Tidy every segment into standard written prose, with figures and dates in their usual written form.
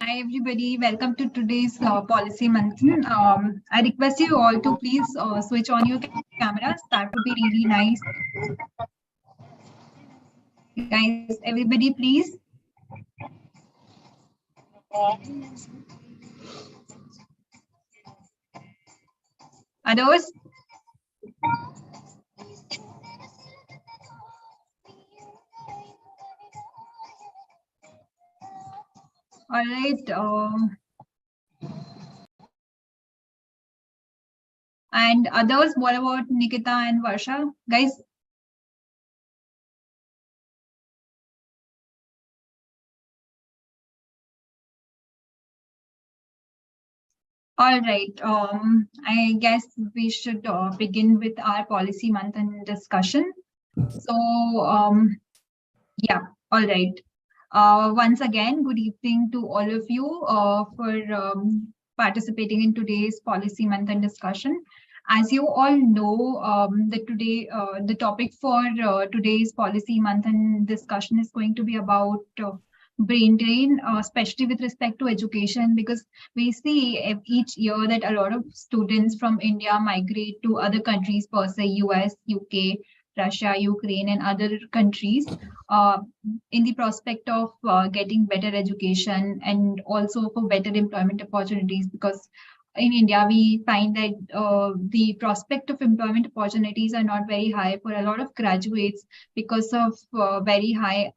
Hi everybody, welcome to today's policy Manthan. I request you all to please switch on your cameras. That would be really nice. Guys, everybody please. Others? All right. And others, what about Nikita and Varsha? Guys? All right. I guess we should begin with our policy Manthan discussion. So, yeah, all right. Once again, good evening to all of you for participating in today's policy Manthan discussion. As you all know, the topic for today's policy Manthan discussion is going to be about brain drain, especially with respect to education, because we see each year that a lot of students from India migrate to other countries, per se US, UK, Russia, Ukraine, and other countries uh, in the prospect of getting better education and also for better employment opportunities. Because in India, we find that the prospect of employment opportunities are not very high for a lot of graduates because of very high,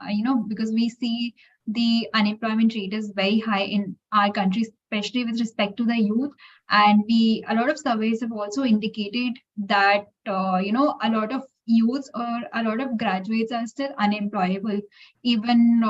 because we see the unemployment rate is very high in our country, especially with respect to the youth. And a lot of surveys have also indicated that, a lot of youths or a lot of graduates are still unemployable, even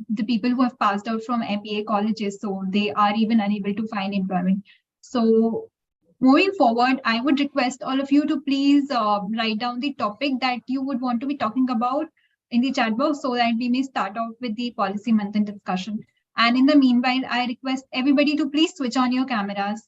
the people who have passed out from MBA colleges, so they are even unable to find employment. So moving forward, I would request all of you to please write down the topic that you would want to be talking about in the chat box so that we may start off with the policy Manthan discussion. And in the meanwhile, I request everybody to please switch on your cameras.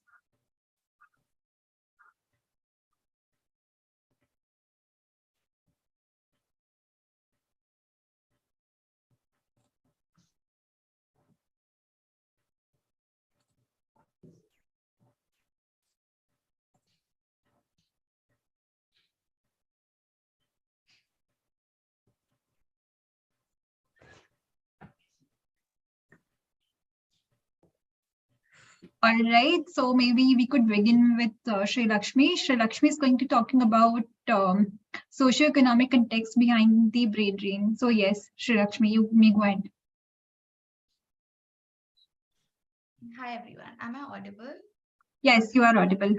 All right, so maybe we could begin with Sri Lakshmi. Sri Lakshmi is going to talking about socioeconomic context behind the brain drain. So yes, Sri Lakshmi, you may go ahead. Hi everyone, am I audible? Yes, you are audible.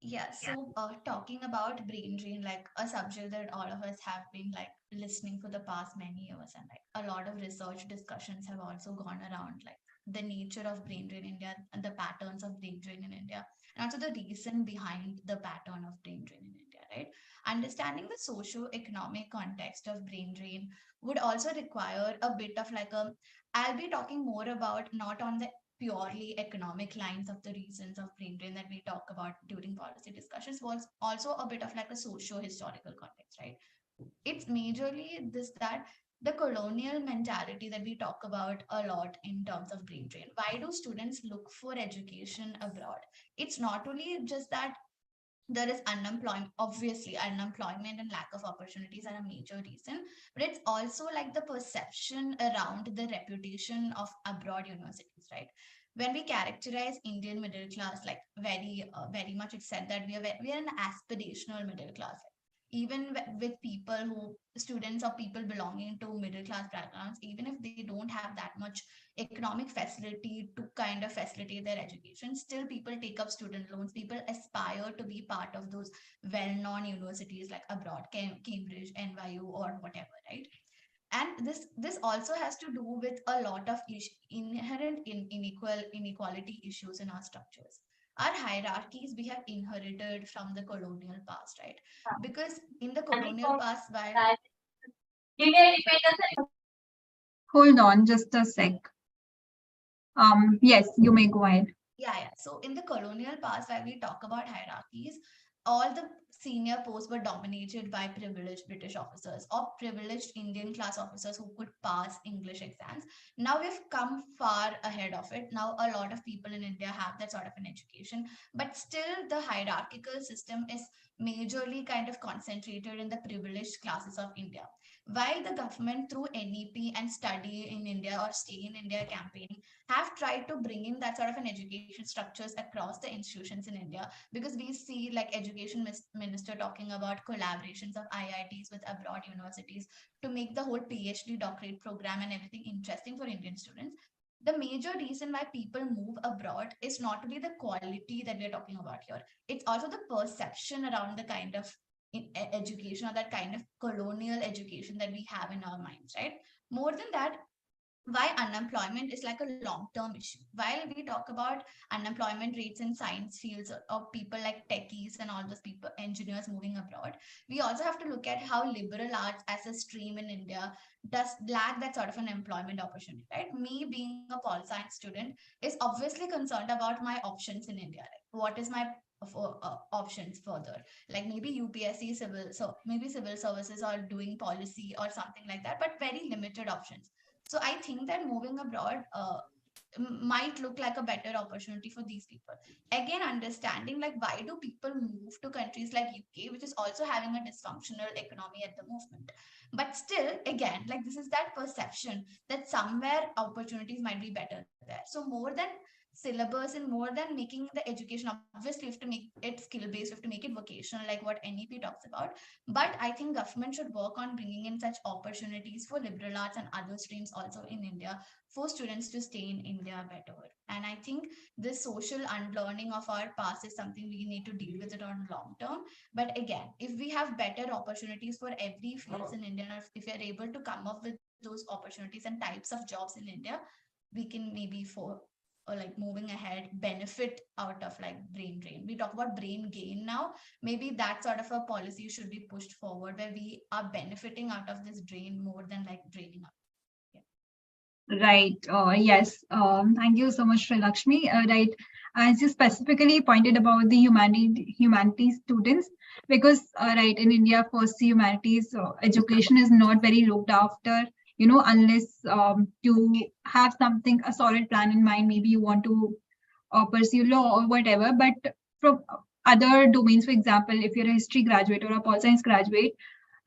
Yeah, so talking about brain drain, like a subject that all of us have been like listening for the past many years, and like a lot of research discussions have also gone around like the nature of brain drain in India and the patterns of brain drain in India, and also the reason behind the pattern of brain drain in India, right? Understanding the socio-economic context of brain drain would also require a bit of like I'll be talking more about not on the purely economic lines of the reasons of brain drain that we talk about during policy discussions was also a bit of like a socio-historical context, right? It's majorly this that the colonial mentality that we talk about a lot in terms of brain drain. Why do students look for education abroad? It's not only just that there is unemployment, obviously unemployment and lack of opportunities are a major reason, but it's also like the perception around the reputation of abroad universities, right? When we characterize Indian middle class, like very much it's said that we are an aspirational middle class. Even with people who students or people belonging to middle class backgrounds, even if they don't have that much economic facility to kind of facilitate their education, still people take up student loans, people aspire to be part of those well-known universities like abroad, Cambridge, NYU, or whatever, right? And this also has to do with a lot of inherent inequality issues in our structures. Our hierarchies we have inherited from the colonial past, right? Because in the colonial past, while Hold on just a sec. Yes, you may go ahead. yeah. So in the colonial past, while we talk about hierarchies, all the senior posts were dominated by privileged British officers or privileged Indian class officers who could pass English exams. Now we've come far ahead of it. Now a lot of people in India have that sort of an education, but still the hierarchical system is majorly kind of concentrated in the privileged classes of India. While the government through NEP and Study in India or Stay in India campaign have tried to bring in that sort of an education structures across the institutions in India, because we see like education minister talking about collaborations of IITs with abroad universities to make the whole PhD doctorate program and everything interesting for Indian students. The major reason why people move abroad is not only the quality that we're talking about here, it's also the perception around the kind of education or that kind of colonial education that we have in our minds, right? More than that, why unemployment is like a long term issue. While we talk about unemployment rates in science fields of people like techies and all those people, engineers moving abroad, we also have to look at how liberal arts as a stream in India does lack that sort of an employment opportunity, right? Me being a pol science student is obviously concerned about my options in India. Like, what is my options further? Like maybe UPSC, civil, so maybe civil services or doing policy or something like that, but very limited options. So I think that moving abroad might look like a better opportunity for these people. Again, understanding like why do people move to countries like UK, which is also having a dysfunctional economy at the movement. But still, again, like this is that perception that somewhere opportunities might be better there. So more than syllabus and more than making the education, obviously you have to make it skill based, you have to make it vocational like what NEP talks about. But I think government should work on bringing in such opportunities for liberal arts and other streams also in India for students to stay in India better. And I think this social unlearning of our past is something we need to deal with it on long term. But again, if we have better opportunities for every fields in India, or if we are able to come up with those opportunities and types of jobs in India, we can maybe for or like moving ahead benefit out of like brain drain. We talk about brain gain now. Maybe that sort of a policy should be pushed forward where we are benefiting out of this drain more than like draining out. Yeah. Right. Yes. Thank you so much, Sri Lakshmi. Right. As you specifically pointed about the humanities students, because right in India, first humanities education is not very looked after. Unless you have something a solid plan in mind, maybe you want to pursue law or whatever. But from other domains, for example, if you're a history graduate or a pol science graduate,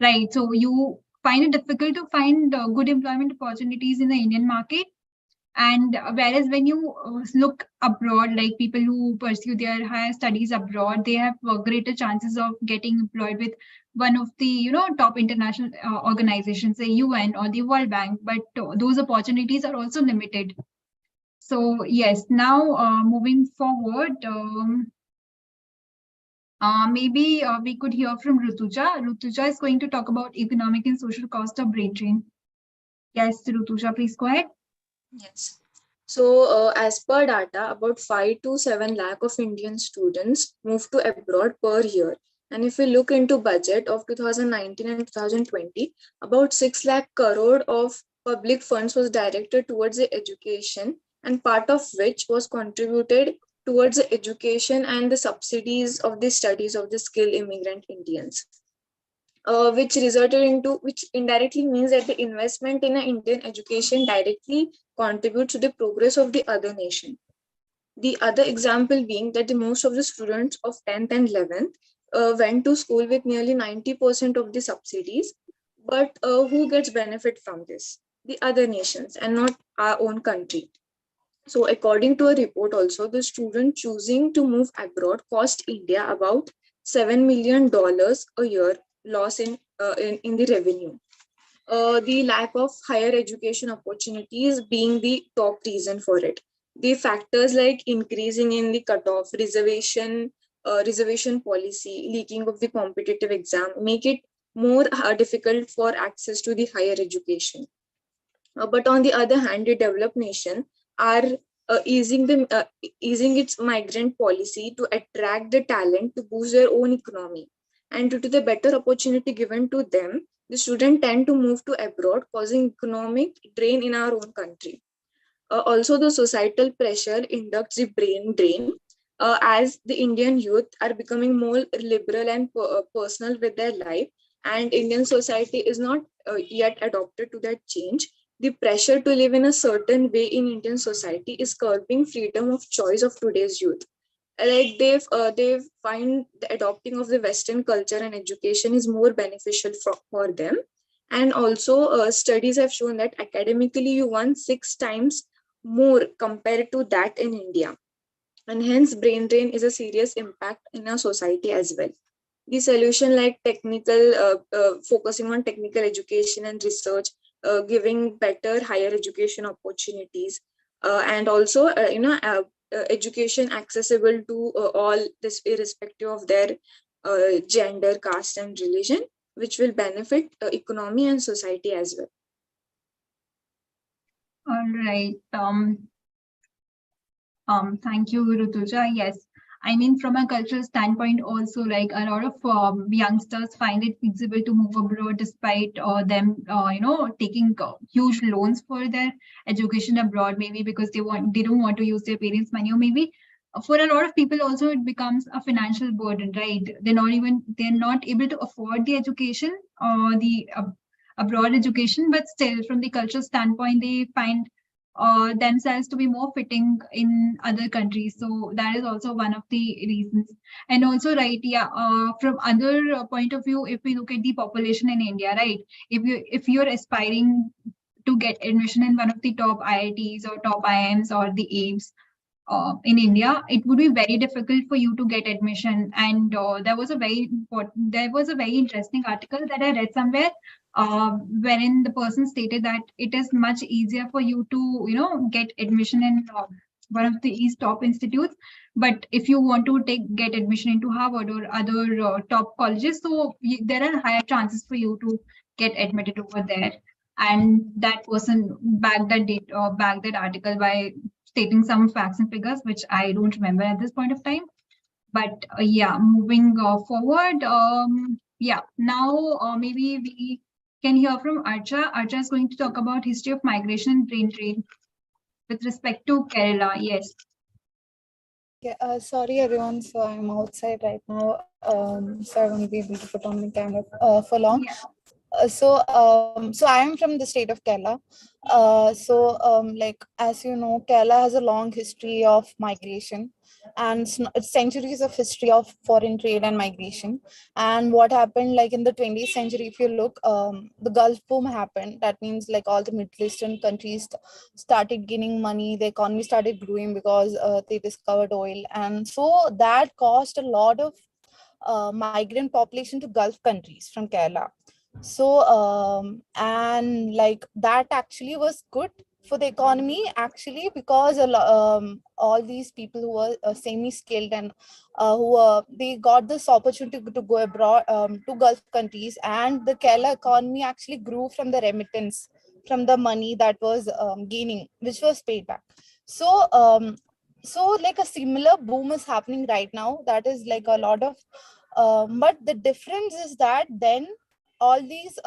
right? So you find it difficult to find good employment opportunities in the Indian market. And whereas when you look abroad, like people who pursue their higher studies abroad, they have greater chances of getting employed with one of the top international organizations, say UN or the World Bank. But those opportunities are also limited. So yes, now moving forward. Maybe we could hear from Rutuja. Rutuja is going to talk about economic and social cost of brain drain. Yes, Rutuja, please go ahead. Yes. So, as per data, about 5 to 7 lakh of Indian students move to abroad per year. And if we look into budget of 2019 and 2020, about 6 lakh crore of public funds was directed towards the education, and part of which was contributed towards the education and the subsidies of the studies of the skilled immigrant Indians. Which indirectly means that the investment in an Indian education directly contributes to the progress of the other nation. The other example being that the most of the students of 10th and 11th went to school with nearly 90% of the subsidies, but who gets benefit from this? The other nations and not our own country. So according to a report also, the student choosing to move abroad cost India about $7 million a year loss in the revenue. The lack of higher education opportunities being the top reason for it. The factors like increasing in the cutoff, reservation policy, leaking of the competitive exam make it more difficult for access to the higher education. But on the other hand, the developed nation are easing its migrant policy to attract the talent to boost their own economy. And due to the better opportunity given to them, the students tend to move to abroad, causing economic drain in our own country. Also, the societal pressure inducts the brain drain. as the Indian youth are becoming more liberal and personal with their life, and Indian society is not yet adopted to that change. The pressure to live in a certain way in Indian society is curbing freedom of choice of today's youth. Like they find the adopting of the Western culture and education is more beneficial for them. And also studies have shown that academically you won 6 times more compared to that in India, and hence brain drain is a serious impact in our society as well. The solution like technical focusing on technical education and research, giving better higher education opportunities, and also education accessible to all, this irrespective of their gender, caste and religion, which will benefit economy and society as well. All right. Thank you, Rutuja. Yes, I mean, from a cultural standpoint, also, like a lot of youngsters find it feasible to move abroad despite them, taking huge loans for their education abroad, maybe because they don't want to use their parents' money, or maybe for a lot of people also it becomes a financial burden, right? They're not able to afford the education or the abroad education, but still, from the cultural standpoint, they find themselves to be more fitting in other countries. So that is also one of the reasons. And also, right, yeah, from other point of view, if we look at the population in India, right, if you're aspiring to get admission in one of the top IITs or top IIMs or the AIMS, in India, it would be very difficult for you to get admission. And there was a very interesting article that I read somewhere, wherein the person stated that it is much easier for you to, get admission in one of the East top institutes. But if you want to get admission into Harvard or other top colleges, so there are higher chances for you to get admitted over there. And that person backed that article by stating some facts and figures, which I don't remember at this point of time. But yeah, moving forward, yeah, now maybe we can hear from Archa. Archa is going to talk about history of migration and brain drain with respect to Kerala. Yes. Yeah, sorry everyone. So I'm outside right now. So I won't be able to put on the camera for long. Yeah. So I am from the state of Kerala. Like as you know, Kerala has a long history of migration, and it's centuries of history of foreign trade and migration. And what happened, like in the 20th century, if you look, the Gulf boom happened. That means like all the Middle Eastern countries started gaining money. The economy started growing because they discovered oil, and so that caused a lot of migrant population to Gulf countries from Kerala. So and like that actually was good for the economy actually, because all these people who were semi-skilled and they got this opportunity to go abroad to Gulf countries, and the Kerala economy actually grew from the remittance, from the money that was gaining, which was paid back. So so like a similar boom is happening right now. That is like a lot of but the difference is that then all these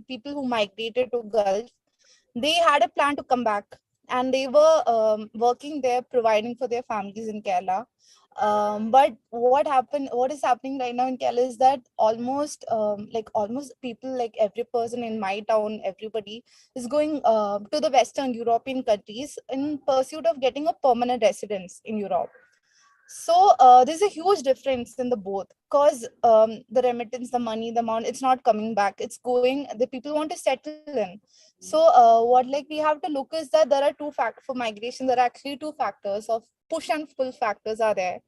people who migrated to Gulf, they had a plan to come back, and they were working there, providing for their families in Kerala. But what is happening right now in Kerala is that almost people, like every person in my town, everybody is going to the Western European countries in pursuit of getting a permanent residence in Europe. So there's a huge difference in the both, because the remittance, the money, the amount, it's not coming back, it's going, the people want to settle in. So what like we have to look is that there are for migration, there are actually two factors of push and pull factors are there.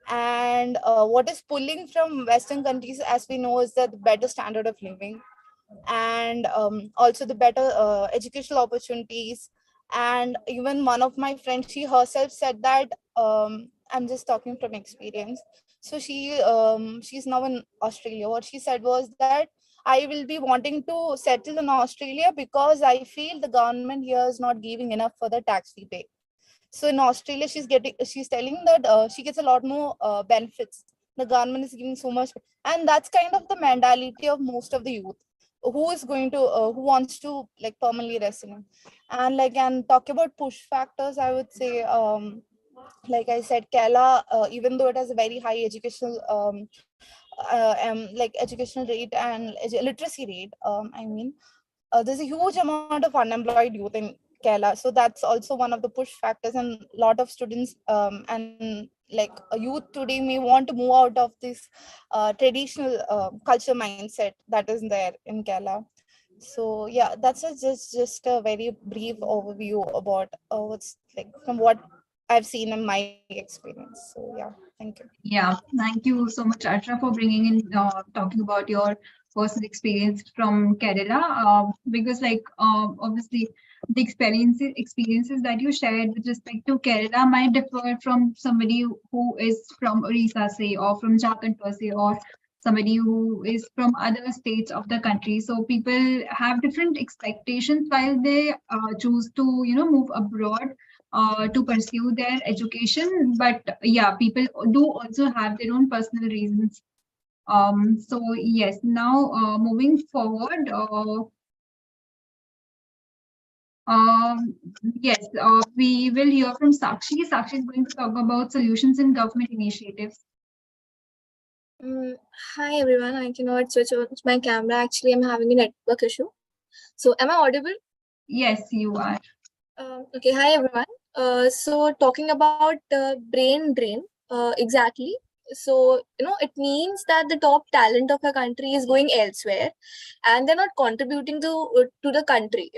And what is pulling from Western countries, as we know, is that the better standard of living, and also the better educational opportunities. And even one of my friends, she herself said that, I'm just talking from experience. So she's now in Australia. What she said was that, I will be wanting to settle in Australia because I feel the government here is not giving enough for the tax we pay. So in Australia, she's telling that she gets a lot more benefits. The government is giving so much, and that's kind of the mentality of most of the youth who is going to who wants to like permanently resident. And like, and talk about push factors, I would say like I said, Kerala, even though it has a very high educational like educational rate and literacy rate, I mean, there's a huge amount of unemployed youth in Kerala. So that's also one of the push factors, and a lot of students and like a youth today may want to move out of this traditional culture mindset that is there in Kerala. So yeah, that's just a very brief overview about what's like from what I've seen in my experience. So yeah, thank you. Yeah, thank you so much, Archana, for bringing in talking about your personal experience from Kerala. Because, like, obviously, the experiences that you shared with respect to Kerala might differ from somebody who is from Orissa, say, or from Jharkhand per se, or somebody who is from other states of the country. So people have different expectations while they choose to, move abroad to pursue their education. But yeah, people do also have their own personal reasons. So yes, now moving forward, yes, we will hear from Sakshi. Sakshi is going to talk about solutions in government initiatives. Mm, Hi everyone, I cannot switch on my camera. Actually, I'm having a network issue. So, am I audible? Yes, you are. Okay, hi everyone. So, talking about brain drain, exactly. So, it means that the top talent of a country is going elsewhere, and they're not contributing to the country.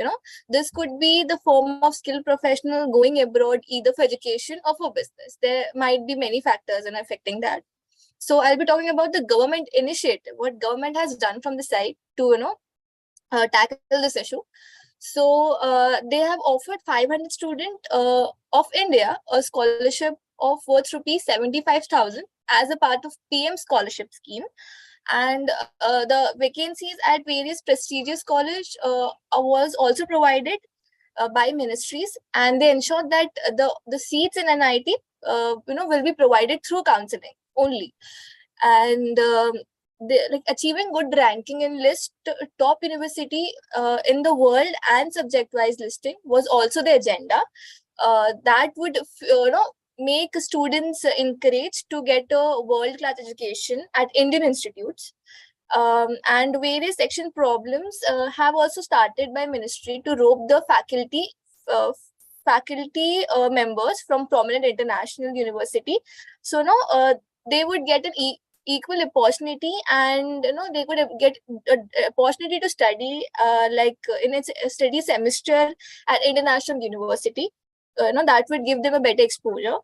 This could be the form of skilled professional going abroad, either for education or for business. There might be many factors in affecting that. So I'll be talking about the government initiative, what government has done from the side to tackle this issue. So they have offered 500 students of India a scholarship of worth rupees 75,000 as a part of PM scholarship scheme, and the vacancies at various prestigious college was also provided by ministries, and they ensured that the seats in NIT will be provided through counseling only. And like achieving good ranking in list top university in the world and subject wise listing was also the agenda. That would make students encouraged to get a world class education at Indian institutes. And various section problems have also started by ministry to rope the uh, faculty members from prominent international university. So now they would get an equal opportunity, and they could get an opportunity to study in its study semester at international university. That would give them a better exposure.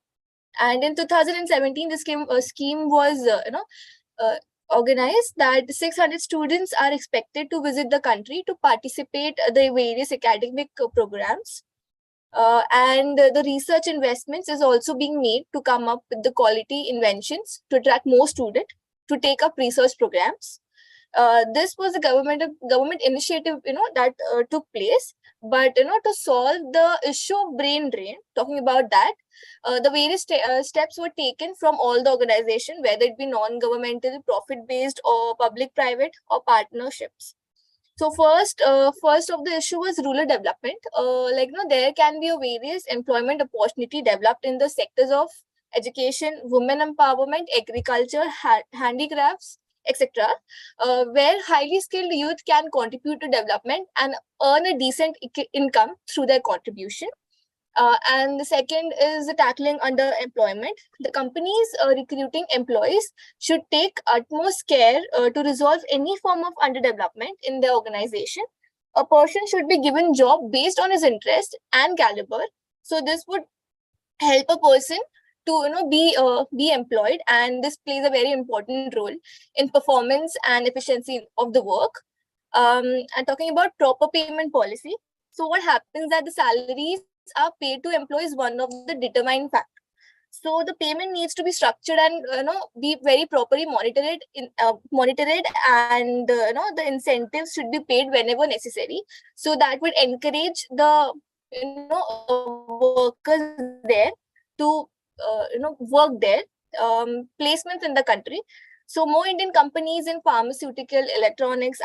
And in 2017 this scheme was uh, organized that 600 students are expected to visit the country to participate the various academic programs. And the research investments is also being made to come up with the quality inventions to attract more students to take up research programs. This was a government initiative that took place. But to solve the issue of brain drain, talking about that, the various steps were taken from all the organization, whether it be non-governmental, profit-based, or public-private, or partnerships. So first of the issue was rural development. There can be a various employment opportunity developed in the sectors of education, women empowerment, agriculture, handicrafts, etc., where highly skilled youth can contribute to development and earn a decent income through their contribution. And the second is the tackling underemployment. The companies recruiting employees should take utmost care to resolve any form of underdevelopment in their organization. A person should be given job based on his interest and caliber. So this would help a person to be employed, and this plays a very important role in performance and efficiency of the work. And talking about proper payment policy, so what happens that the salaries are paid to employees one of the determining factor. So the payment needs to be structured and be very properly monitored, and the incentives should be paid whenever necessary. So that would encourage the workers there to work there. Placements in the country. So more Indian companies in pharmaceutical, electronics,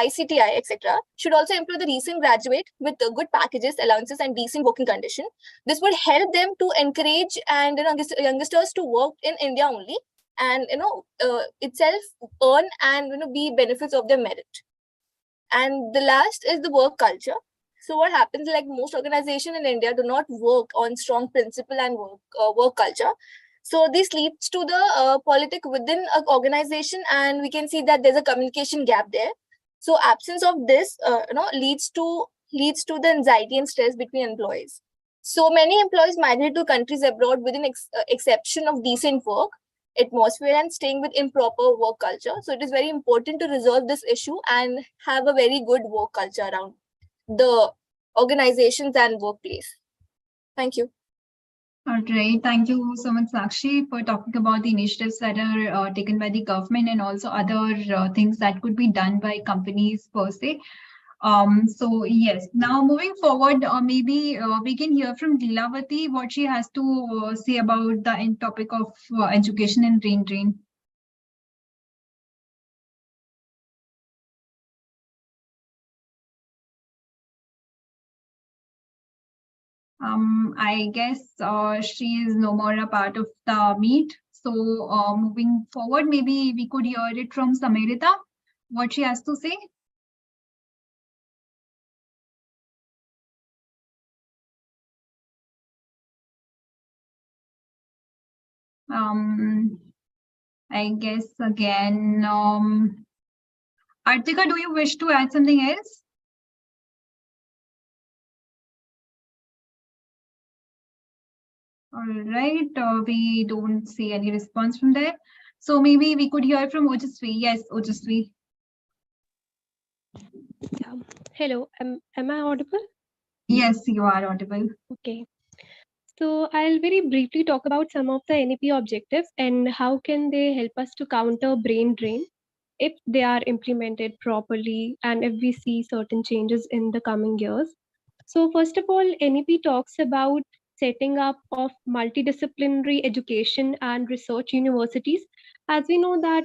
ICTI, etc. should also employ the recent graduate with good packages, allowances, and decent working condition. This would help them to encourage and youngsters to work in India only, and itself earn and be benefits of their merit. And the last is the work culture. So what happens, like most organizations in India do not work on strong principle and work culture. So this leads to the politic within an organization, and we can see that there's a communication gap there. So absence of this, leads to the anxiety and stress between employees. So many employees migrate to countries abroad with an exception of decent work atmosphere and staying with improper work culture. So it is very important to resolve this issue and have a very good work culture around the organizations and workplace. Thank you. All right. Thank you so much, Sakshi, for talking about the initiatives that are taken by the government and also other things that could be done by companies per se. So yes, now moving forward, maybe we can hear from Lilavati what she has to say about the end topic of education and brain drain. I guess she is no more a part of the meet. So moving forward, maybe we could hear it from Samirita, what she has to say. I guess again, Artika, do you wish to add something else? All right, we don't see any response from there. So maybe we could hear from Ojasvi. Yes, Ojasvi. Yeah. Hello, am I audible? Yes, you are audible. Okay. So I'll very briefly talk about some of the NEP objectives and how can they help us to counter brain drain if they are implemented properly and if we see certain changes in the coming years. So first of all, NEP talks about setting up of multidisciplinary education and research universities. As we know that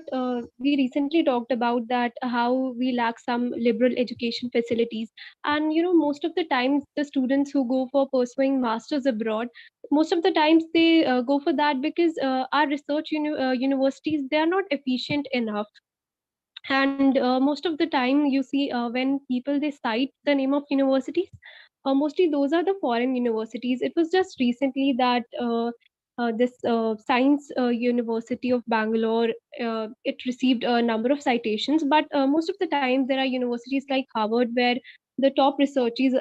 we recently talked about that how we lack some liberal education facilities, and most of the times the students who go for pursuing masters abroad, most of the times they go for that because our research universities, they are not efficient enough. And most of the time you see when people they cite the name of universities, mostly those are the foreign universities. It was just recently that this science university of Bangalore, it received a number of citations, but most of the time there are universities like Harvard where the top researchers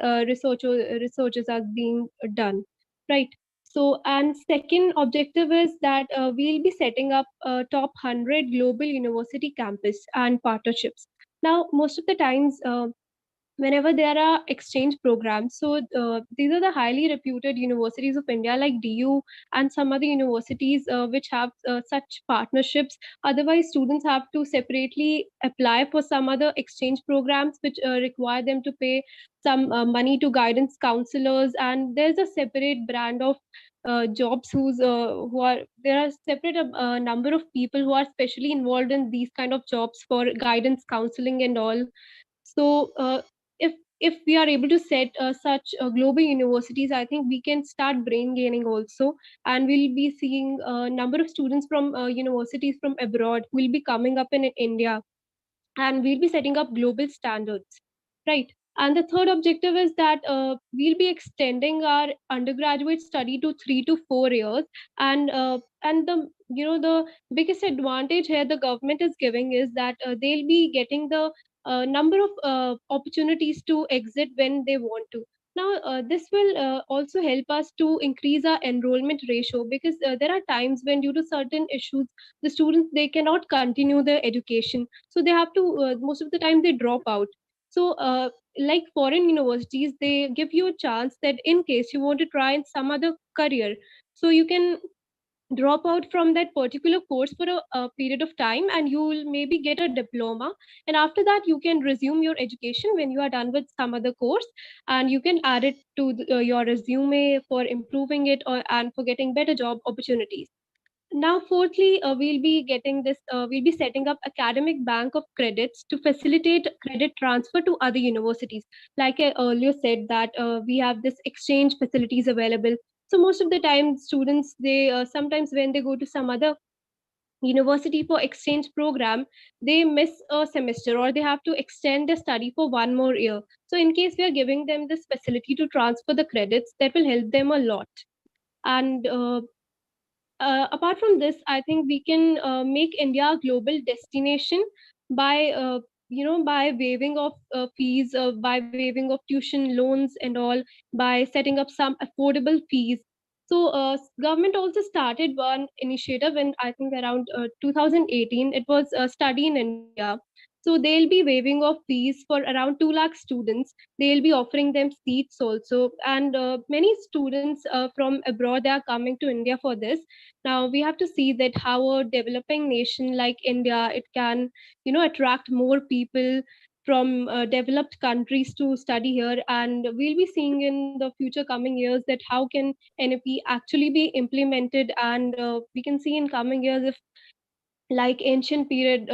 are being done, right? So, and second objective is that we'll be setting up a top 100 global university campus and partnerships. Now, most of the times, whenever there are exchange programs, so these are the highly reputed universities of India like DU and some other universities which have such partnerships. Otherwise, students have to separately apply for some other exchange programs which require them to pay some money to guidance counselors, and there's a separate brand of jobs who are there are separate number of people who are specially involved in these kind of jobs for guidance counseling and all. So if we are able to set such global universities, I think we can start brain gaining also, and we'll be seeing a number of students from universities from abroad will be coming up in India, and we'll be setting up global standards, right? And the third objective is that we'll be extending our undergraduate study to 3 to 4 years, and the the biggest advantage here the government is giving is that they'll be getting the number of opportunities to exit when they want to. Now, this will also help us to increase our enrollment ratio, because there are times when, due to certain issues, the students they cannot continue their education, so they have to most of the time they drop out. So like foreign universities, they give you a chance that in case you want to try in some other career, so you can drop out from that particular course for a period of time, and you will maybe get a diploma, and after that you can resume your education when you are done with some other course, and you can add it to your resume for improving it, or and for getting better job opportunities. Now, fourthly, we'll be setting up academic bank of credits to facilitate credit transfer to other universities. Like I earlier said, that we have this exchange facilities available. So most of the time, students they sometimes when they go to some other university for exchange program, they miss a semester or they have to extend their study for one more year. So in case we are giving them this facility to transfer the credits, that will help them a lot. And apart from this, I think we can make India a global destination by by waiving of fees, by waiving of tuition loans and all, by setting up some affordable fees. So government also started one initiative in I think around 2018. It was Study in India. So they'll be waiving of fees for around 2 lakh students. They'll be offering them seats also, and many students from abroad, they are coming to India for this. Now we have to see that how a developing nation like India, it can attract more people from developed countries to study here. And we'll be seeing in the future coming years that how can NAP actually be implemented. And we can see in coming years if, like ancient period,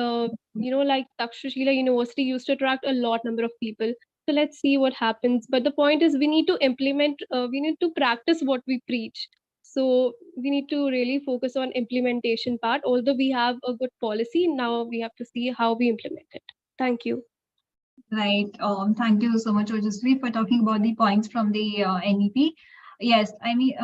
like Takshashila University used to attract a lot number of people. So let's see what happens. But the point is, we need to implement, we need to practice what we preach. So we need to really focus on implementation part. Although we have a good policy, now we have to see how we implement it. Thank you. Right. Thank you so much, Ojasvi, for talking about the points from the NEP. Yes, I mean,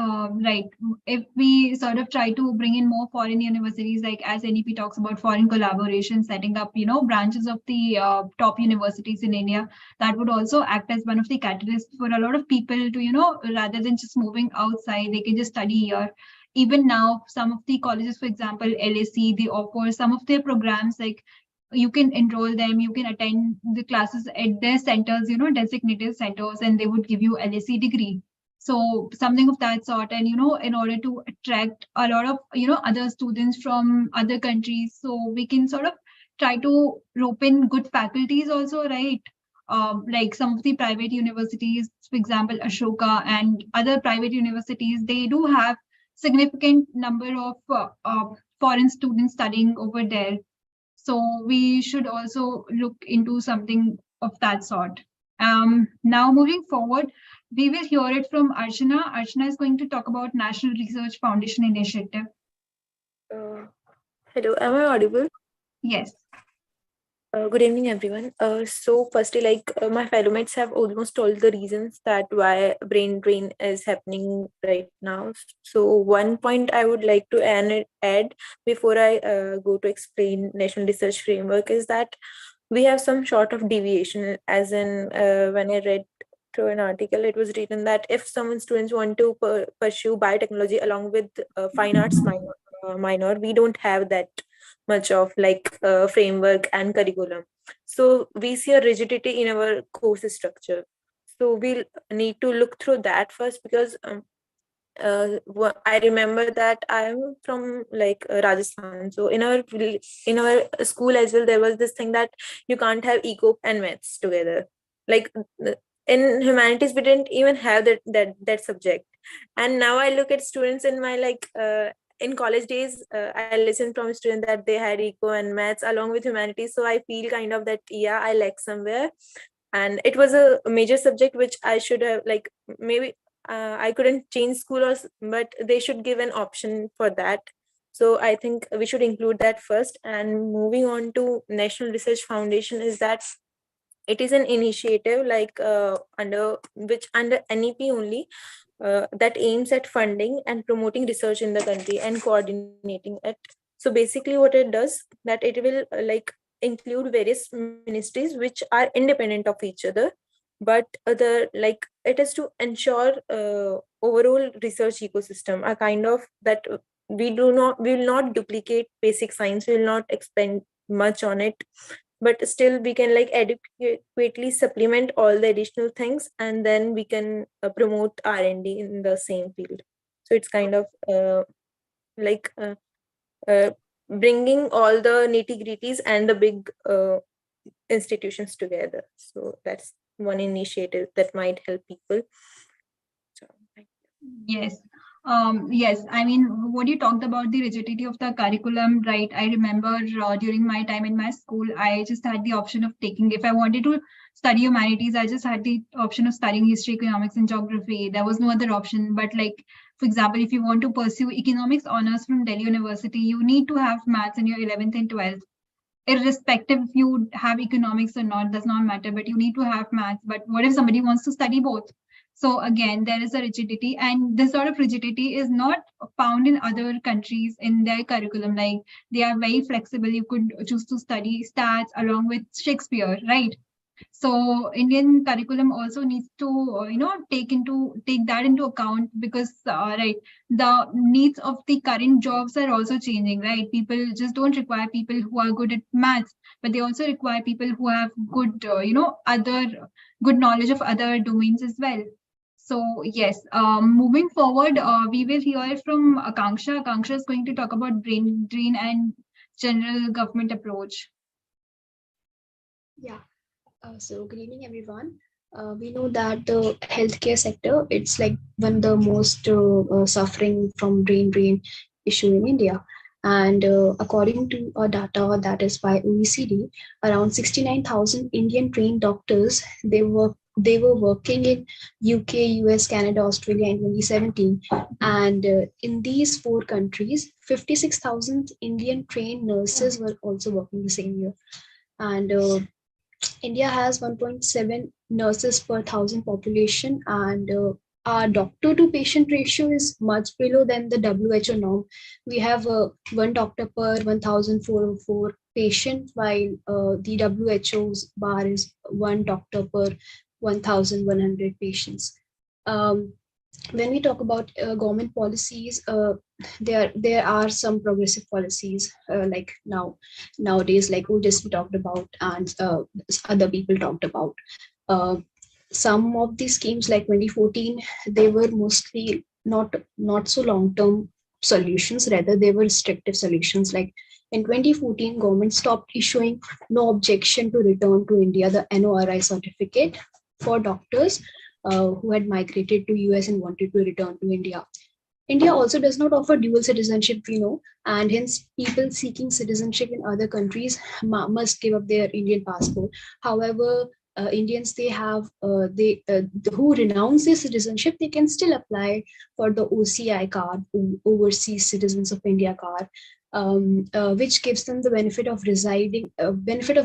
right. If we sort of try to bring in more foreign universities, like as NEP talks about foreign collaboration, setting up, branches of the top universities in India, that would also act as one of the catalysts for a lot of people to, rather than just moving outside, they can just study here. Even now, some of the colleges, for example, LAC, they offer some of their programs like you can enroll them, you can attend the classes at their centers, designated centers, and they would give you LSC degree. So something of that sort. And, in order to attract a lot of, other students from other countries, so we can sort of try to rope in good faculties also, right? Like some of the private universities, for example, Ashoka and other private universities, they do have significant number of foreign students studying over there, so we should also look into something of that sort. Now moving forward, we will hear it from Archana. Archana is going to talk about National Research Foundation Initiative. Uh, Hello, am I audible? Yes. Good evening, everyone. So, firstly, my fellow mates have almost told the reasons that why brain drain is happening right now. So, one point I would like to add before I go to explain National Research Framework is that we have some sort of deviation. As in, when I read through an article, it was written that if some students want to pursue biotechnology along with fine arts minor, we don't have that much of framework and curriculum. So we see a rigidity in our course structure. So we'll need to look through that first, because I remember that I'm from Rajasthan. So in our school as well, there was this thing that you can't have eco and maths together. Like in humanities, we didn't even have that subject. And now I look at students in my in college days, I listened from a student that they had eco and maths along with humanities. So I feel kind of that, yeah, I lack somewhere. And it was a major subject which I should have maybe I couldn't change school, but they should give an option for that. So I think we should include that first. And moving on to National Research Foundation, is that it is an initiative under NEP only, that aims at funding and promoting research in the country and coordinating it. So basically what it does, that it will include various ministries which are independent of each other, but it is to ensure overall research ecosystem, a kind of that we will not duplicate basic science, we will not expend much on it, but still we can adequately supplement all the additional things, and then we can promote R&D in the same field. So it's kind of like bringing all the nitty-gritties and the big institutions together. So that's one initiative that might help people. So, Yes. Yes, I mean, what you talked about the rigidity of the curriculum, right? I remember during my time in my school, I just had the option of taking, if I wanted to study humanities, I just had the option of studying history, economics, and geography. There was no other option. But, like, for example, if you want to pursue economics honors from Delhi University, you need to have maths in your 11th and 12th. Irrespective if you have economics or not, does not matter, but you need to have maths. But what if somebody wants to study both? So again, there is a rigidity, and this sort of rigidity is not found in other countries in their curriculum. Like, they are very flexible. You could choose to study stats along with Shakespeare, right? So Indian curriculum also needs to take that into account, because right, the needs of the current jobs are also changing, right? People just don't require people who are good at maths, but they also require people who have good other good knowledge of other domains as well. So yes, moving forward, we will hear from Akanksha. Akanksha is going to talk about brain drain and general government approach. Yeah. So good evening, everyone. We know that the healthcare sector, it's like one of the most suffering from brain drain issue in India. And according to data that is by OECD, around 69,000 Indian trained doctors, they were working in UK, US, Canada, Australia in 2017. And in these four countries, 56,000 Indian trained nurses were also working the same year. And India has 1.7 nurses per thousand population, and our doctor to patient ratio is much below than the WHO norm. We have one doctor per 1,404 patient, while the WHO's bar is one doctor per 1,100 patients. Um, when we talk about government policies, there are some progressive policies like nowadays, like we just talked about, and other people talked about. Uh, some of these schemes, like 2014, they were mostly not so long term solutions. Rather, they were restrictive solutions. Like in 2014, government stopped issuing no objection to return to India the NORI certificate for doctors who had migrated to US and wanted to return to India. India also does not offer dual citizenship, we know, and hence people seeking citizenship in other countries must give up their Indian passport. However, Indians, they have who renounce their citizenship, they can still apply for the OCI card, Overseas Citizens of India card, which gives them the benefit of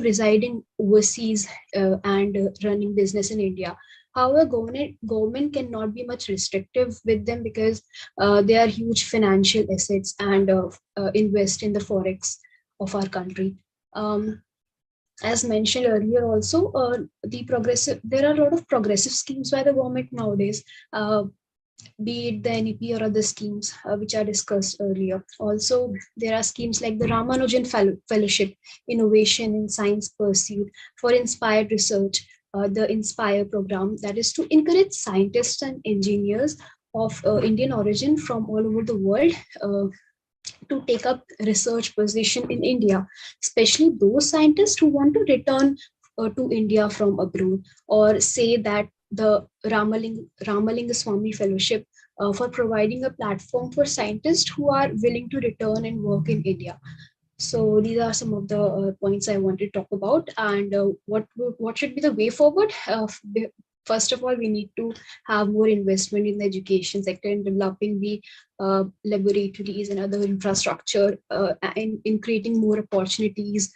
residing overseas and running business in India. However, government cannot be much restrictive with them, because they are huge financial assets and invest in the forex of our country. As mentioned earlier, also there are a lot of progressive schemes by the government nowadays. Be it the NEP or other schemes which I discussed earlier. Also, there are schemes like the Ramanujan Fellowship, Innovation in Science Pursuit for Inspired Research, the Inspire program, that is to encourage scientists and engineers of Indian origin from all over the world to take up research position in India, especially those scientists who want to return to India from abroad, or say that the Ramalinga Swami Fellowship for providing a platform for scientists who are willing to return and work in India. So these are some of the points I want to talk about, and what should be the way forward. First of all, we need to have more investment in the education sector and developing the laboratories and other infrastructure, in creating more opportunities,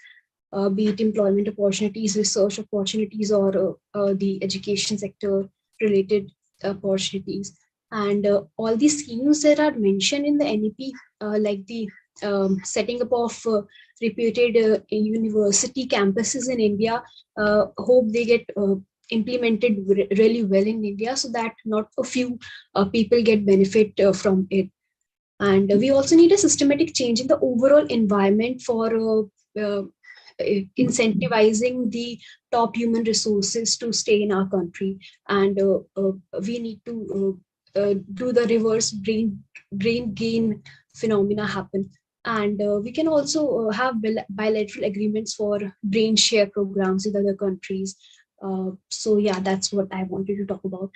be it employment opportunities, research opportunities, or the education sector related opportunities. And all these schemes that are mentioned in the NEP, like the setting up of reputed university campuses in India, hope they get implemented really well in India, so that not a few people get benefit from it. And we also need a systematic change in the overall environment for incentivizing the top human resources to stay in our country. And we need to do the reverse brain gain phenomena happen. And we can also have bilateral agreements for brain share programs with other countries. So yeah, that's what I wanted to talk about.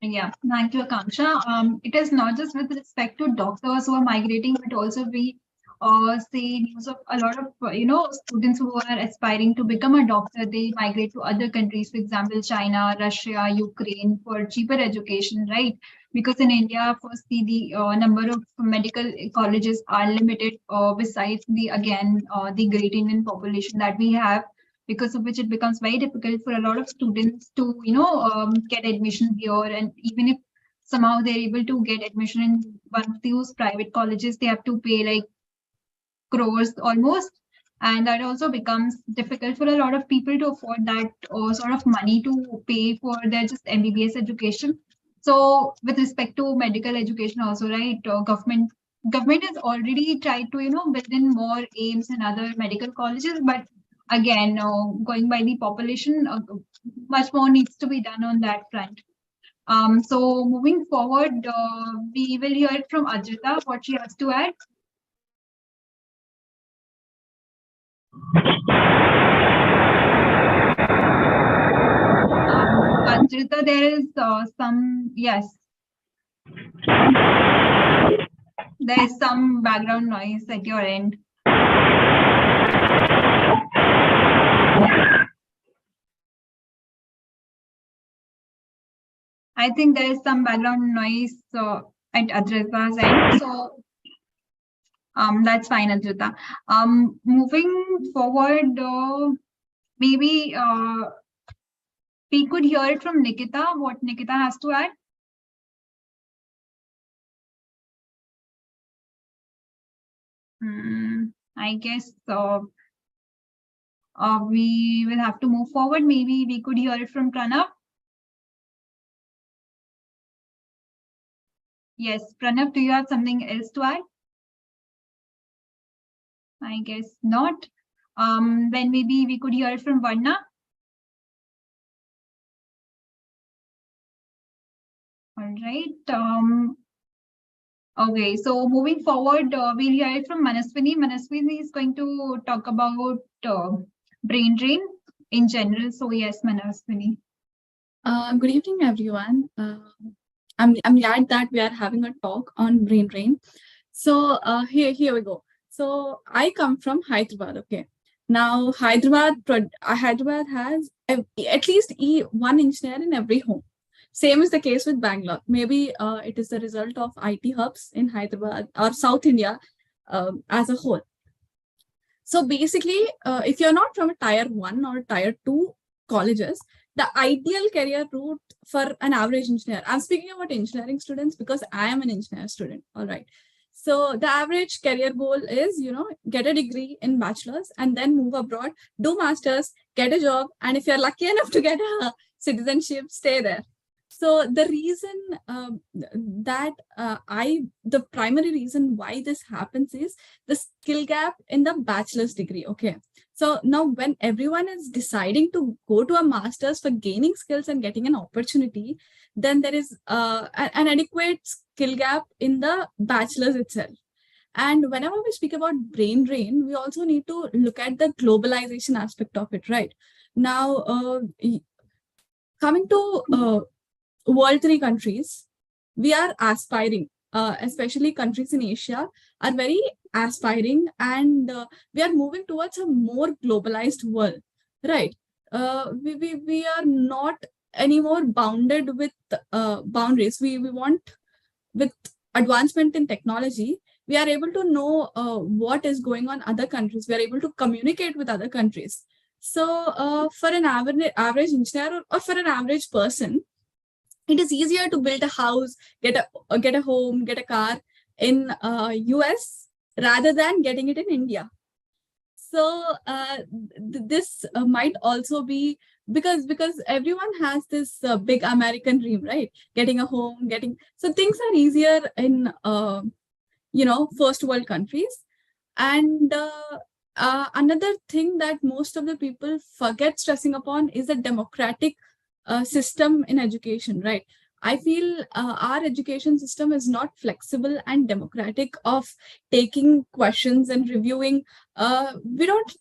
Yeah, thank you, Akanksha. It is not just with respect to doctors who are migrating, but also we see news of a lot of students who are aspiring to become a doctor. They migrate to other countries, for example, China, Russia, Ukraine, for cheaper education, right? Because in India, firstly, the number of medical colleges are limited. Besides the great Indian population that we have, because of which it becomes very difficult for a lot of students to get admission here. And even if somehow they're able to get admission in one of those private colleges, they have to pay like crores almost, and that also becomes difficult for a lot of people to afford that sort of money to pay for their just MBBS education. So with respect to medical education also, right, government has already tried to build in more aims and other medical colleges, but again, going by the population, much more needs to be done on that front. So moving forward, we will hear it from Ajita, what she has to add. Ajita, there is yes, there is some background noise at your end. I think there is some background noise at Ajita's end. So that's fine, Ajita. Moving forward, maybe we could hear it from Nikita, what Nikita has to add. I guess we will have to move forward. Maybe we could hear it from Pranav. Yes, Pranav, do you have something else to add? I guess not. Then maybe we could hear it from Varna. All right. Okay, so moving forward, we'll hear it from Manaswini. Manaswini is going to talk about brain drain in general. So yes, Manaswini. Good evening, everyone. I'm glad that we are having a talk on brain drain. So here we go. So I come from Hyderabad. Okay, now Hyderabad has at least one engineer in every home. Same is the case with Bangalore. Maybe it is the result of IT hubs in Hyderabad or South India as a whole. So basically, if you're not from a tier 1 or tier 2 colleges, the ideal career route for an average engineer, I'm speaking about engineering students because I am an engineer student. All right. So the average career goal is, get a degree in bachelor's and then move abroad, do master's, get a job. And if you're lucky enough to get a citizenship, stay there. So the reason the primary reason why this happens is the skill gap in the bachelor's degree. Okay. So now when everyone is deciding to go to a master's for gaining skills and getting an opportunity, then there is an adequate skill gap in the bachelor's itself. And whenever we speak about brain drain, we also need to look at the globalization aspect of it, right? Now, coming to World 3 countries, we are aspiring, especially countries in Asia are very aspiring, and we are moving towards a more globalized world, right? We are not anymore bounded with boundaries. We want, with advancement in technology, we are able to know what is going on other countries. We are able to communicate with other countries. So for an average engineer or for an average person, it is easier to build a house, get a home, get a car in US rather than getting it in India. So this might also be because everyone has this big American dream, right? Getting a home, so things are easier in first world countries. And another thing that most of the people forget stressing upon is the democratic system in education, right? I feel our education system is not flexible and democratic of taking questions and reviewing. We don't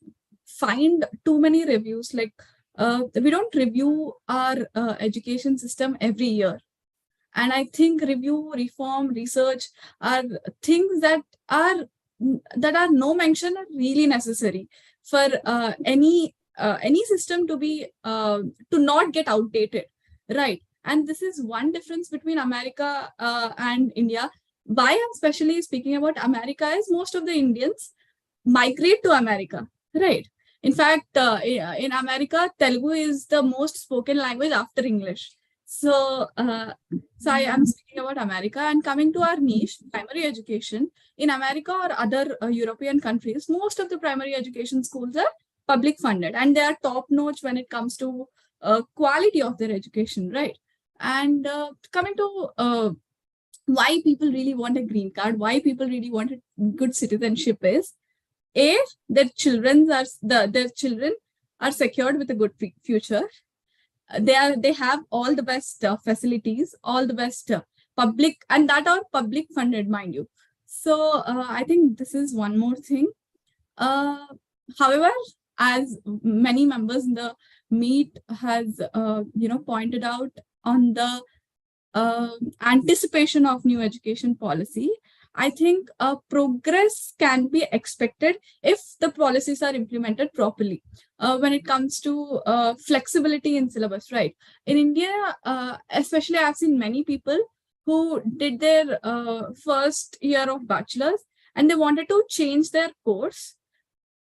find too many reviews. Like we don't review our education system every year. And I think review, reform, research are things that are no mention are really necessary for any system to be to not get outdated, right? And this is one difference between America and India. Why I'm especially speaking about America is most of the Indians migrate to America, right? In fact, in America, Telugu is the most spoken language after English. So, I am speaking about America, and coming to our niche, primary education in America or other European countries, most of the primary education schools are public funded, and they are top notch when it comes to quality of their education, right? And coming to why people really want a green card, why people really want a good citizenship is a their children are secured with a good future. They have all the best facilities, all the best public, and that are public funded, mind you. So I think this is one more thing. However, as many members in the meet has pointed out on the anticipation of new education policy, I think progress can be expected if the policies are implemented properly. When it comes to flexibility in syllabus, right? In India, especially, I've seen many people who did their first year of bachelor's and they wanted to change their course.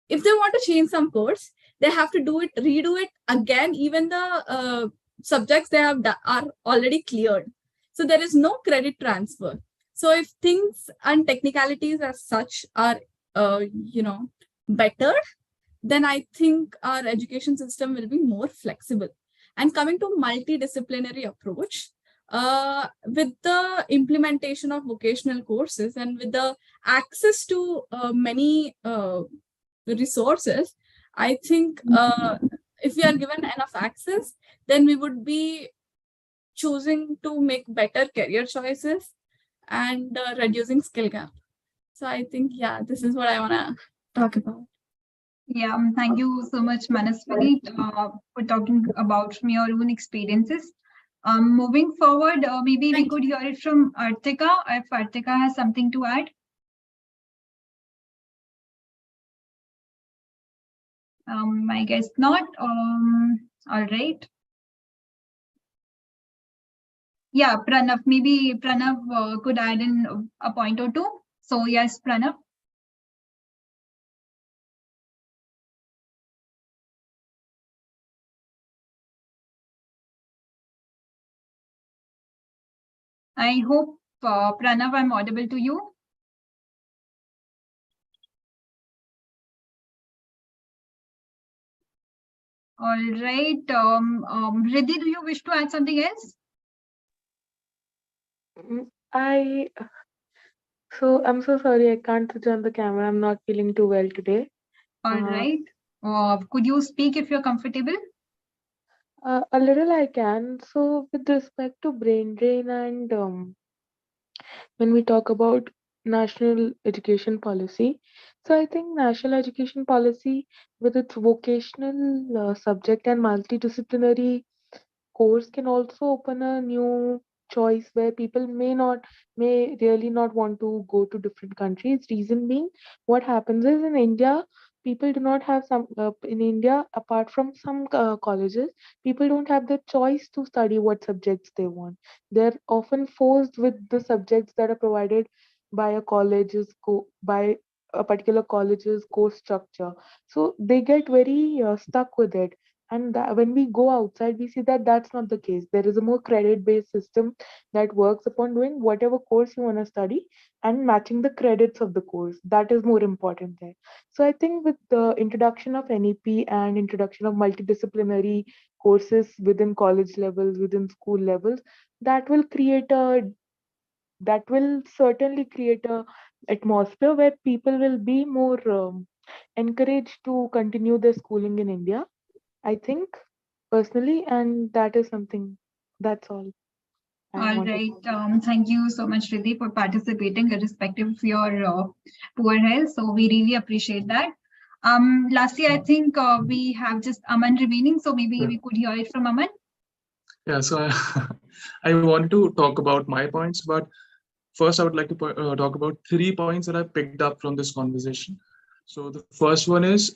If they want to change some course, they have to redo it again, even the subjects they have are already cleared. So there is no credit transfer. So if things and technicalities as such are, better, then I think our education system will be more flexible. And coming to multidisciplinary approach, with the implementation of vocational courses and with the access to many resources, I think if we are given enough access, then we would be choosing to make better career choices and reducing skill gap. So I think, yeah, this is what I want to talk about. Yeah, thank you so much, Manaswini, for talking about from your own experiences. Moving forward, maybe we could hear it from Artika, if Artika has something to add. I guess not. All right. Yeah, Pranav, maybe Pranav could add in a point or two. So yes, Pranav. I hope, Pranav, I'm audible to you. All right. Riddhi, do you wish to add something else? I'm so sorry, I can't switch on the camera. I'm not feeling too well today. All right. Could you speak if you're comfortable? A little I can. So with respect to brain drain and when we talk about national education policy, so I think national education policy with its vocational subject and multidisciplinary course can also open a new choice where people may really not want to go to different countries. Reason being, what happens is in India, people do not have some in India, apart from some colleges, people don't have the choice to study what subjects they want. They're often forced with the subjects that are provided by by a particular college's course structure, so they get very stuck with it. And when we go outside, we see that that's not the case. There is a more credit based system that works upon doing whatever course you want to study and matching the credits of the course. That is more important there. So I think with the introduction of NEP and introduction of multidisciplinary courses within college levels, within school levels, that will certainly create a atmosphere where people will be more encouraged to continue their schooling in India, I think, personally, and that is something. That's all I All wanted. right. Thank you so much, Riddhi, for participating, irrespective of your poor health. So we really appreciate that. Lastly, I think we have just Aman remaining, so maybe we could hear it from Aman. Yeah, so I wanted to talk about my points, but first I would like to talk about 3 points that I picked up from this conversation. So the first one is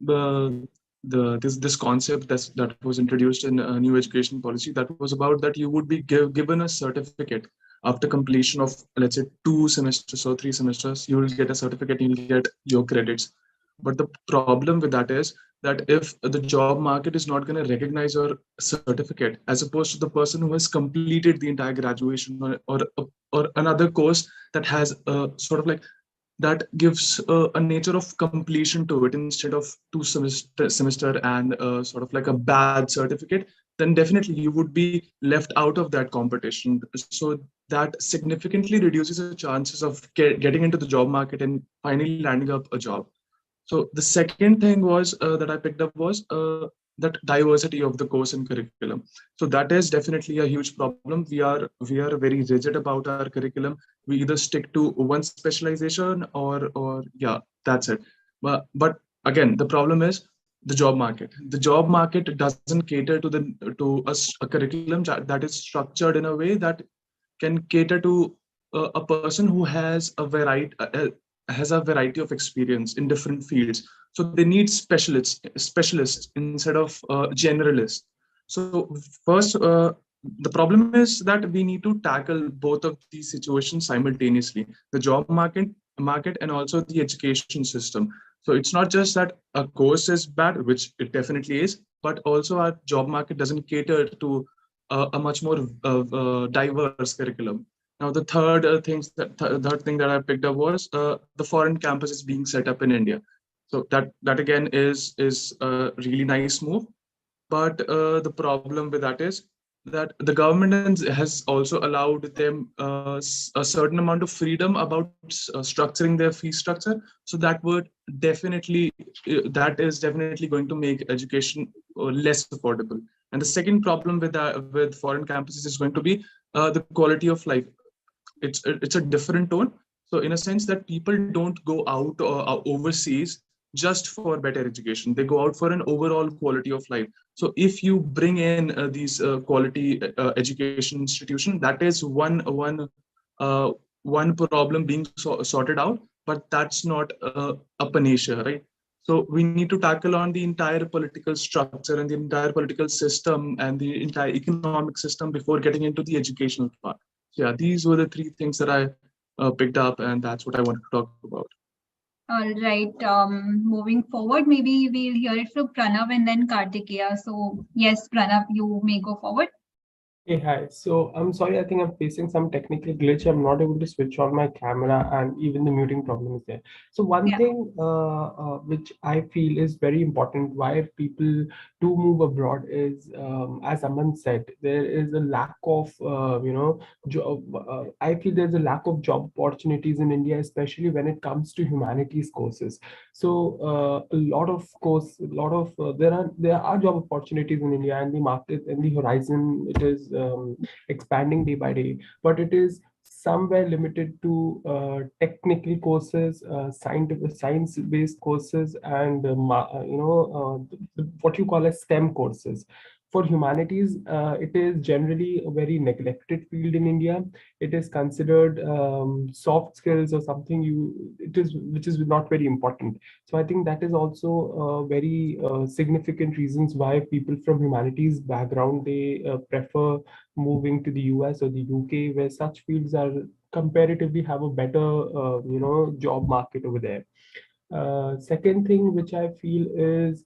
the this concept that was introduced in a new education policy, that was about that you would be given a certificate after completion of, let's say, 2 semesters or 3 semesters. You will get a certificate, you'll get your credits. But the problem with that is that if the job market is not going to recognize your certificate, as opposed to the person who has completed the entire graduation, or another course that has a sort of like that gives a nature of completion to it instead of 2 semester and sort of like a bad certificate, then definitely you would be left out of that competition. So that significantly reduces the chances of getting into the job market and finally landing up a job. So the second thing was that I picked up was that diversity of the course and curriculum. So that is definitely a huge problem. We are very rigid about our curriculum. We either stick to one specialization, or yeah, that's it. But again, the problem is the job market. The job market doesn't cater to a curriculum that is structured in a way that can cater to a person who has a variety of experience in different fields. So they need specialists instead of generalists. So first, the problem is that we need to tackle both of these situations simultaneously: the job market and also the education system. So it's not just that a course is bad, which it definitely is, but also our job market doesn't cater to a much more diverse curriculum. Now, the third thing that I picked up was the foreign campuses being set up in India. So that again is a really nice move, but the problem with that is that the government has also allowed them a certain amount of freedom about structuring their fee structure. So that is definitely going to make education less affordable. And the second problem with foreign campuses is going to be the quality of life. It's a different tone. So in a sense that people don't go out overseas just for better education, they go out for an overall quality of life. So if you bring in these quality education institution, that is uh, one problem being sorted out, but that's not a panacea, right? So we need to tackle on the entire political structure and the entire political system and the entire economic system before getting into the educational part. So yeah, these were the 3 things that I picked up, and that's what I wanted to talk about. All right. Moving forward, maybe we'll hear it from Pranav and then Kartikeya. So yes, Pranav, you may go forward. Hey, hi. So I'm sorry, I think I'm facing some technical glitch. I'm not able to switch on my camera, and even the muting problem is there. So one Yeah. thing which I feel is very important why people do move abroad is, as Aman said, there is a lack of, job. I feel there's a lack of job opportunities in India, especially when it comes to humanities courses. So a lot of course, a lot of there are job opportunities in India, and the market and the horizon, it is expanding day by day, but it is somewhere limited to technical courses, science-based courses, and what you call as STEM courses. For humanities, it is generally a very neglected field in India. It is considered soft skills or something it is which is not very important. So I think that is also very significant reasons why people from humanities background, they prefer moving to the US or the UK, where such fields are comparatively have a better job market over there. Second thing which I feel is,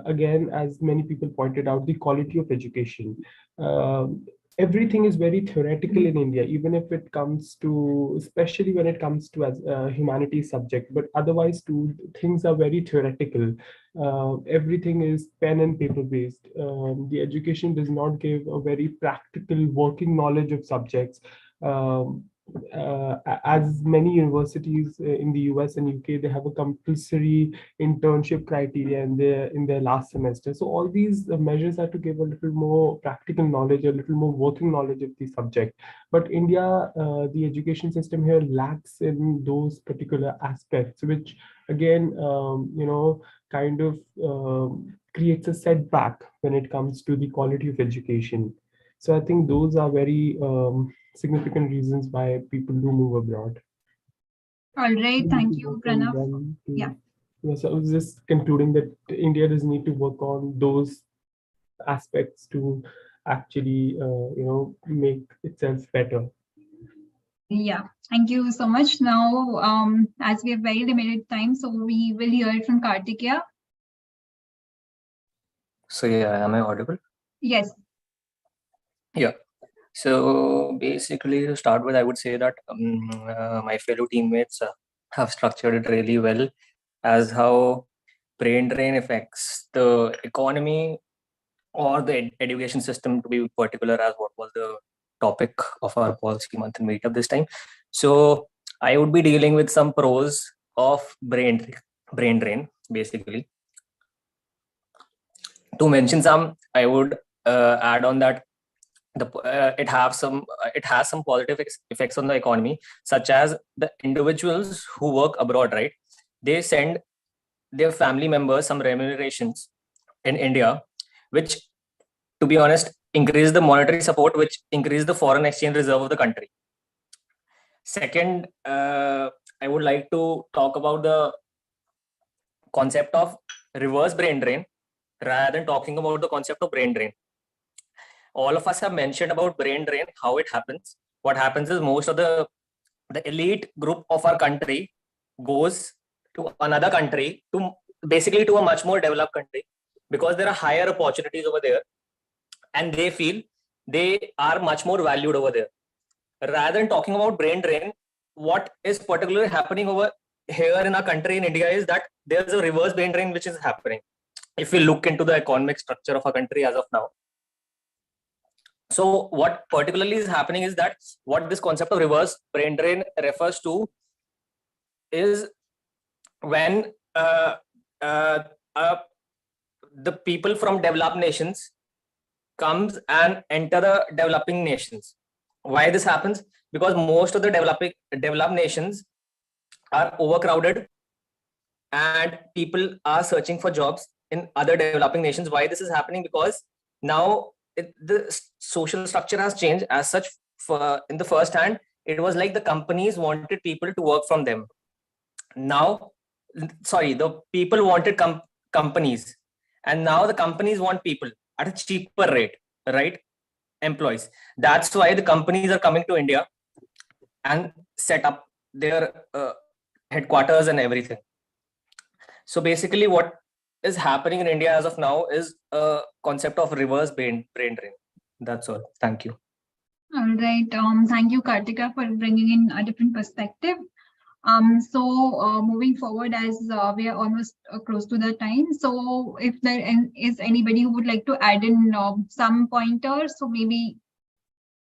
again, as many people pointed out, the quality of education. Everything is very theoretical in India, even if it comes to, especially when it comes to as a humanities subject, but otherwise too, things are very theoretical. Everything is pen and paper based. The education does not give a very practical working knowledge of subjects. Um, as many universities in the US and UK, they have a compulsory internship criteria in their last semester. So all these measures are to give a little more practical knowledge, a little more working knowledge of the subject. But India, the education system here lacks in those particular aspects, which again, kind of creates a setback when it comes to the quality of education. So I think those are very significant reasons why people do move abroad. All right, We need thank to you, work on Pranav. them Yeah. to, yes, I was just concluding that India does need to work on those aspects to actually, make itself better. Yeah, thank you so much. Now, as we have very limited time, so we will hear it from Kartikeya. So yeah, am I audible? Yes. Yeah. So basically, to start with, I would say that my fellow teammates have structured it really well as how brain drain affects the economy or the education system, to be particular, as what was the topic of our policy month and meetup this time. So I would be dealing with some pros of brain drain, basically. To mention some, I would add on that it has some positive effects on the economy, such as the individuals who work abroad, right? They send their family members some remunerations in India, which, to be honest, increase the monetary support, which increase the foreign exchange reserve of the country. Second, I would like to talk about the concept of reverse brain drain rather than talking about the concept of brain drain. All of us have mentioned about brain drain, how it happens. What happens is most of the elite group of our country goes to another country, to basically to a much more developed country, because there are higher opportunities over there, and they feel they are much more valued over there. Rather than talking about brain drain, what is particularly happening over here in our country in India is that there's a reverse brain drain which is happening. If we look into the economic structure of our country as of now, so what particularly is happening is that what this concept of reverse brain drain refers to is when uh, uh, the people from developed nations comes and enter the developing nations. Why this happens? Because most of the developed nations are overcrowded and people are searching for jobs in other developing nations. Why this is happening? Because now the social structure has changed as such. In the first hand, it was like the companies wanted people to work from them. Now, sorry, the people wanted companies, and now the companies want people at a cheaper rate, right? Employees. That's why the companies are coming to India and set up their headquarters and everything. So basically, what is happening in India as of now is a concept of reverse brain drain. That's all. Thank you. All right. Thank you, Kartika, for bringing in a different perspective. So moving forward, as we are almost close to the time, so if there is anybody who would like to add in some pointers, so maybe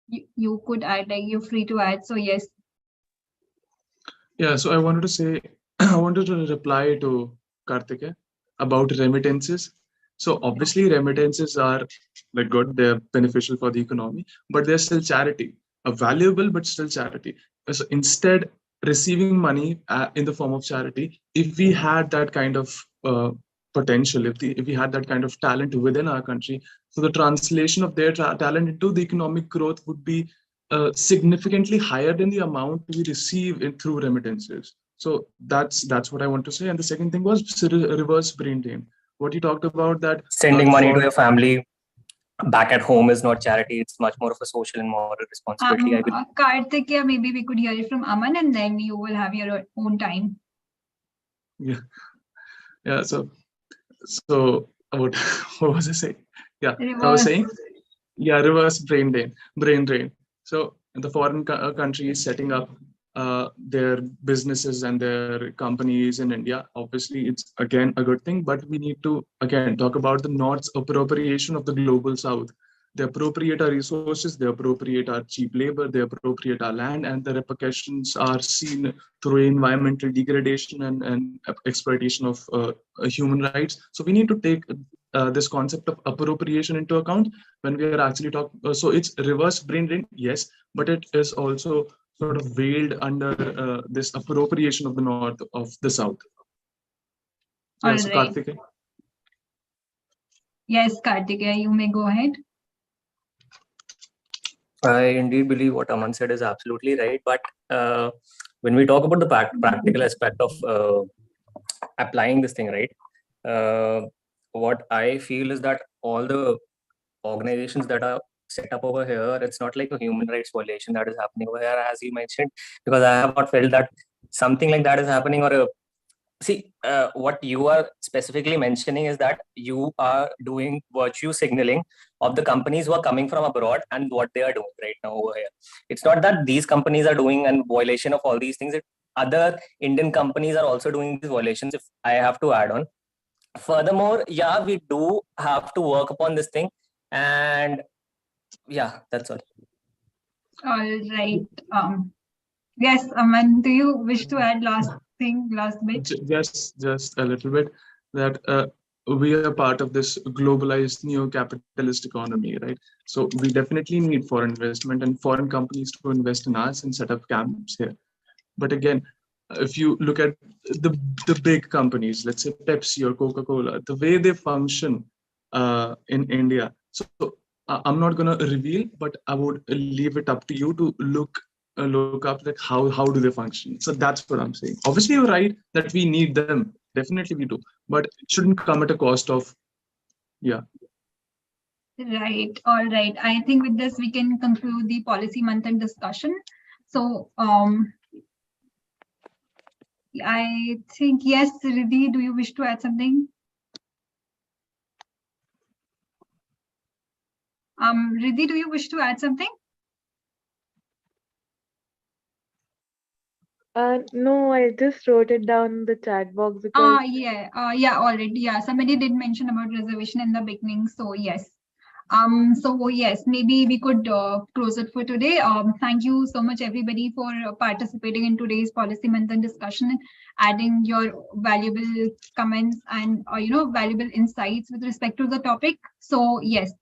you could add, like you're free to add. So yes. Yeah, so I wanted to say, I wanted to reply to Karthike about remittances. So obviously remittances are like good, they're beneficial for the economy, but they're still charity, a valuable but still charity. So instead, receiving money in the form of charity, if we had that kind of potential, if we had that kind of talent within our country, so the translation of their talent into the economic growth would be significantly higher than the amount we receive through remittances. So that's what I want to say. And the second thing was reverse brain drain. What you talked about, that Sending money to your family back at home is not charity. It's much more of a social and moral responsibility, I believe. Karthik, yeah, maybe we could hear it from Aman, and then you will have your own time. Yeah. Yeah. So about what was I saying? Yeah. Reverse. I was saying, yeah, reverse brain drain. So the foreign countries setting up their businesses and their companies in India, obviously it's again a good thing, but we need to again talk about the North's appropriation of the global South. They appropriate our resources, they appropriate our cheap labor, they appropriate our land, and the repercussions are seen through environmental degradation and exploitation of human rights. So we need to take this concept of appropriation into account when we are actually talking. So it's reverse brain drain, yes, but it is also sort of veiled under this appropriation of the North of the South. All Yeah, so right. Karthik. Yes, Kartikeya, you may go ahead. I indeed believe what Aman said is absolutely right. But when we talk about the practical aspect of applying this thing, right? What I feel is that all the organizations that are set up over here, it's not like a human rights violation that is happening over here, as you mentioned, because I have not felt that something like that is happening. Or see, what you are specifically mentioning is that you are doing virtue signaling of the companies who are coming from abroad and what they are doing right now over here. It's not that these companies are doing a violation of all these things. Other Indian companies are also doing these violations, if I have to add on. Furthermore, yeah, we do have to work upon this thing. And yeah, that's all. All right. Yes, Aman, do you wish to add last bit? Just a little bit, that we are part of this globalized neo-capitalist economy, right? So we definitely need foreign investment and foreign companies to invest in us and set up camps here. But again, if you look at the big companies, let's say Pepsi or Coca-Cola, the way they function in India. So I'm not gonna reveal, but I would leave it up to you to look up like how do they function. So that's what I'm saying. Obviously, you're right that we need them. Definitely we do, but it shouldn't come at a cost of, yeah. Right. All right. I think with this we can conclude the policy Manthan discussion. So I think, yes, Riddhi, do you wish to add something? Riddhi, do you wish to add something? No, I just wrote it down in the chat box because Yeah, already. Yeah, somebody did mention about reservation in the beginning. So yes. So yes, maybe we could close it for today. Thank you so much, everybody, for participating in today's policy Manthan discussion, adding your valuable comments and valuable insights with respect to the topic. So yes,